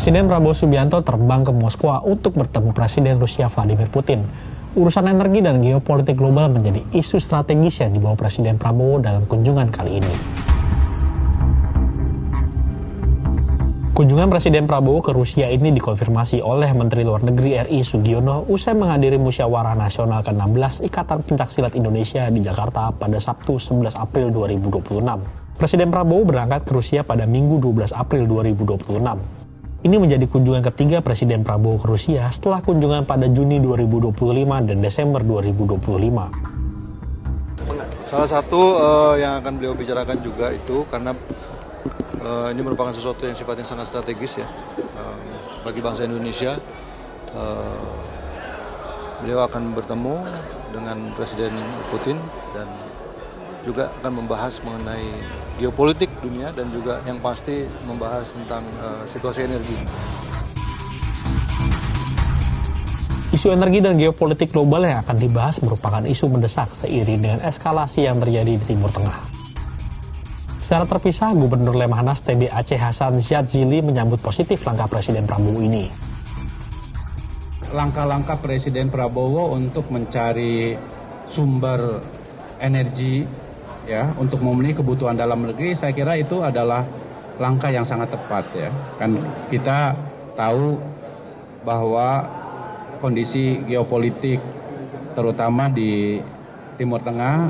Presiden Prabowo Subianto terbang ke Moskwa untuk bertemu Presiden Rusia Vladimir Putin. Urusan energi dan geopolitik global menjadi isu strategis yang dibawa Presiden Prabowo dalam kunjungan kali ini. Kunjungan Presiden Prabowo ke Rusia ini dikonfirmasi oleh Menteri Luar Negeri RI Sugiono usai menghadiri Musyawarah Nasional ke-16 Ikatan Pencaksilat Indonesia di Jakarta pada Sabtu 11 April 2026. Presiden Prabowo berangkat ke Rusia pada Minggu 12 April 2026. Ini menjadi kunjungan ketiga Presiden Prabowo ke Rusia setelah kunjungan pada Juni 2025 dan Desember 2025. Salah satu yang akan beliau bicarakan juga itu karena ini merupakan sesuatu yang sifatnya sangat strategis ya bagi bangsa Indonesia. Beliau akan bertemu dengan Presiden Putin dan juga akan membahas mengenai geopolitik dunia dan juga yang pasti membahas tentang situasi energi. Isu energi dan geopolitik global yang akan dibahas merupakan isu mendesak seiring dengan eskalasi yang terjadi di Timur Tengah. Secara terpisah, Gubernur Lemhanas TB Aceh Hasan Syadzili menyambut positif langkah Presiden Prabowo ini. Langkah-langkah Presiden Prabowo untuk mencari sumber energi ya untuk memenuhi kebutuhan dalam negeri, saya kira itu adalah langkah yang sangat tepat ya. Kan kita tahu bahwa kondisi geopolitik terutama di Timur Tengah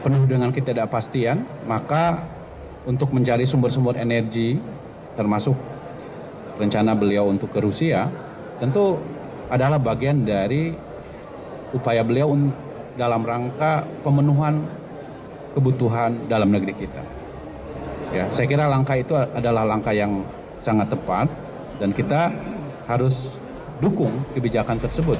penuh dengan ketidakpastian, maka untuk mencari sumber-sumber energi termasuk rencana beliau untuk ke Rusia tentu adalah bagian dari upaya beliau dalam rangka pemenuhan kebutuhan dalam negeri kita. Ya, saya kira langkah itu adalah langkah yang sangat tepat dan kita harus dukung kebijakan tersebut.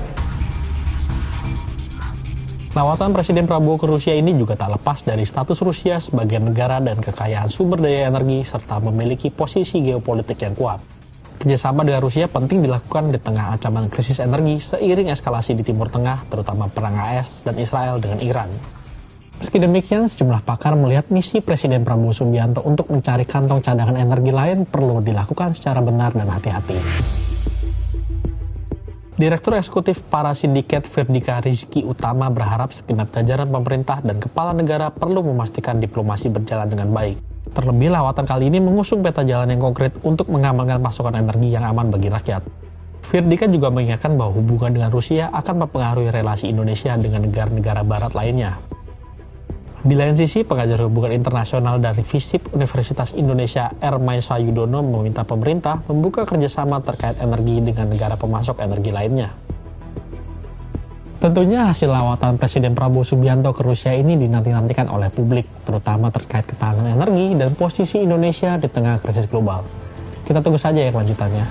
Lawatan Presiden Prabowo ke Rusia ini juga tak lepas dari status Rusia sebagai negara dan kekayaan sumber daya energi serta memiliki posisi geopolitik yang kuat. Kerjasama dengan Rusia penting dilakukan di tengah ancaman krisis energi seiring eskalasi di Timur Tengah, terutama perang AS dan Israel dengan Iran. Meski demikian, sejumlah pakar melihat misi Presiden Prabowo Subianto untuk mencari kantong cadangan energi lain perlu dilakukan secara benar dan hati-hati. Direktur Eksekutif Para Sindiket Firdika Rizky Utama berharap segenap jajaran pemerintah dan kepala negara perlu memastikan diplomasi berjalan dengan baik. Terlebih lawatan kali ini mengusung peta jalan yang konkret untuk mengamankan pasokan energi yang aman bagi rakyat. Firdika juga mengingatkan bahwa hubungan dengan Rusia akan mempengaruhi relasi Indonesia dengan negara-negara barat lainnya. Di lain sisi, pengajar hubungan internasional dari FISIP Universitas Indonesia Ermaisa Yudono meminta pemerintah membuka kerjasama terkait energi dengan negara pemasok energi lainnya. Tentunya hasil lawatan Presiden Prabowo Subianto ke Rusia ini dinanti-nantikan oleh publik, terutama terkait ketahanan energi dan posisi Indonesia di tengah krisis global. Kita tunggu saja ya kelanjutannya.